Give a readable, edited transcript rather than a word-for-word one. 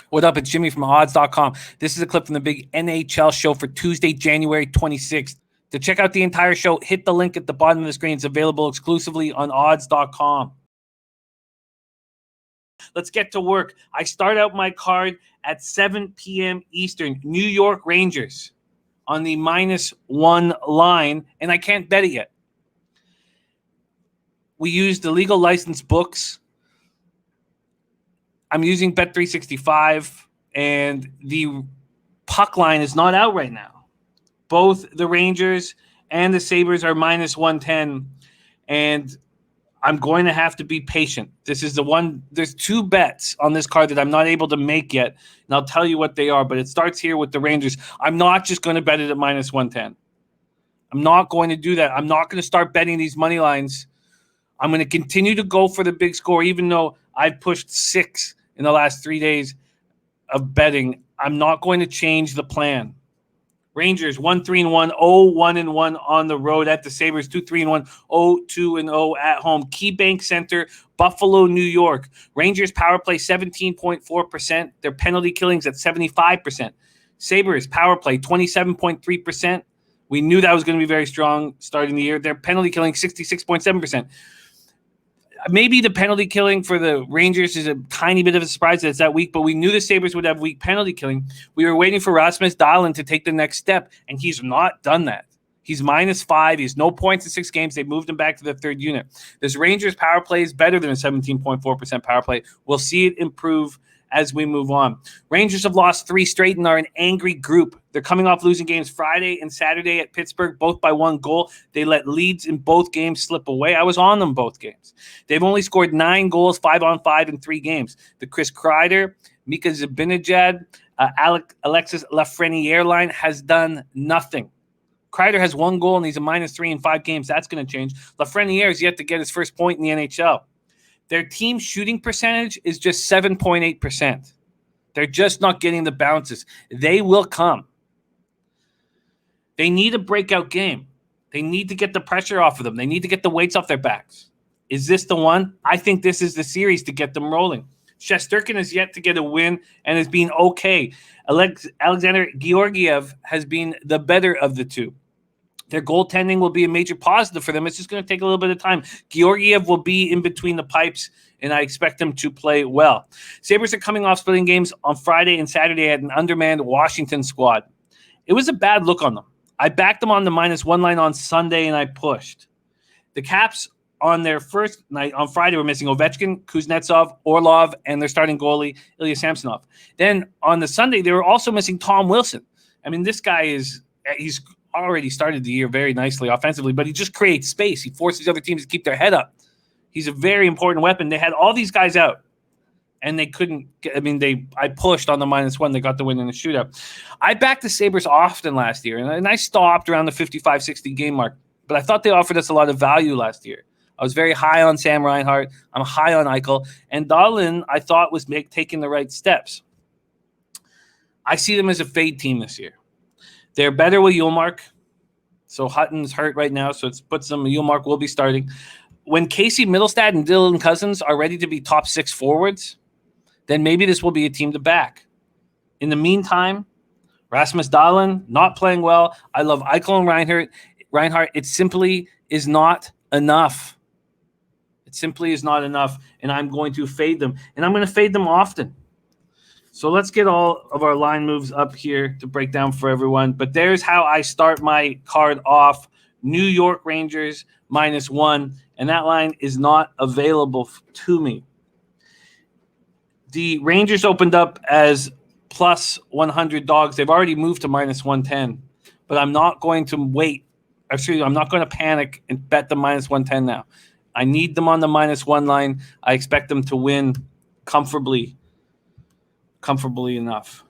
What up? It's Jimmy from odds.com. This is a clip from the big NHL show for Tuesday, January 26th. To check out the entire show, hit the link at the bottom of the screen. It's available exclusively on odds.com. Let's get to work. I start out my card at 7 p.m. Eastern. New York Rangers on the -1 line, and I can't bet it yet. We use the legal license books. I'm using Bet365, and the puck line is not out right now. Both the Rangers and the Sabres are -110, and I'm going to have to be patient. This is the one. There's two bets on this card that I'm not able to make yet, and I'll tell you what they are, but it starts here with the Rangers. I'm not just going to bet it at -110. I'm not going to do that. I'm not going to start betting these money lines. I'm going to continue to go for the big score, even though I've pushed 6 in the last 3 days of betting. I'm not going to change the plan. Rangers 1-3-1, 0-1-1 on the road at the Sabres, 2-3-1, 0-2-0 at home. KeyBank Center, Buffalo, New York. Rangers power play 17.4%. Their penalty killings at 75%. Sabres power play 27.3%. We knew that was going to be very strong starting the year. Their penalty killing 66.7%. Maybe the penalty killing for the Rangers is a tiny bit of a surprise that it's that weak, but we knew the Sabres would have weak penalty killing. We were waiting for Rasmus Dahlin to take the next step, and he's not done that. He's -5. He has no points in 6 games. They moved him back to the third unit. This Rangers power play is better than a 17.4% power play. We'll see it improve as we move on. Rangers have lost 3 straight and are an angry group. They're coming off losing games Friday and Saturday at Pittsburgh, both by 1 goal. They let leads in both games slip away. I was on them both games. They've only scored 9 goals, 5-on-5 in 3 games. The Chris Kreider, Mika Zibanejad, Alexis Lafreniere line has done nothing. Kreider has 1 goal, and he's a -3 in 5 games. That's going to change. Lafreniere is yet to get his first point in the NHL. Their team shooting percentage is just 7.8%. They're just not getting the bounces. They will come. They need a breakout game. They need to get the pressure off of them. They need to get the weights off their backs. Is this the one? I think this is the series to get them rolling. Shesterkin has yet to get a win and has been okay. Alexander Georgiev has been the better of the two. Their goaltending will be a major positive for them. It's just going to take a little bit of time. Georgiev will be in between the pipes, and I expect them to play well. Sabres are coming off splitting games on Friday and Saturday at an undermanned Washington squad. It was a bad look on them. I backed them on the -1 line on Sunday, and I pushed. The Caps on their first night on Friday were missing Ovechkin, Kuznetsov, Orlov, and their starting goalie, Ilya Samsonov. Then on the Sunday, they were also missing Tom Wilson. I mean, this guy he's already started the year very nicely offensively, but he just creates space. He forces other teams to keep their head up. He's a very important weapon. They had all these guys out, and they couldn't get, I pushed on the -1. They got the win in the shootout. I backed the Sabres often last year, and I stopped around the 55-60 game mark, but I thought they offered us a lot of value last year. I was very high on Sam Reinhart. I'm high on Eichel. And Dahlin, I thought, was taking the right steps. I see them as a fade team this year. They're better with Ullmark. So Hutton's hurt right now, so it's put some. Ullmark will be starting. When Casey Middlestad and Dylan Cousins are ready to be top 6 forwards, then maybe this will be a team to back. In the meantime, Rasmus Dahlin not playing well. I love Eichel and Reinhart. It simply is not enough. It simply is not enough, and I'm going to fade them, and I'm going to fade them often. So let's get all of our line moves up here to break down for everyone. But there's how I start my card off. New York Rangers -1, and that line is not available to me. The Rangers opened up as +100 dogs. They've already moved to -110, but I'm not going to wait. Actually, I'm not going to panic and bet the -110 now. I need them on the -1 line. I expect them to win comfortably enough.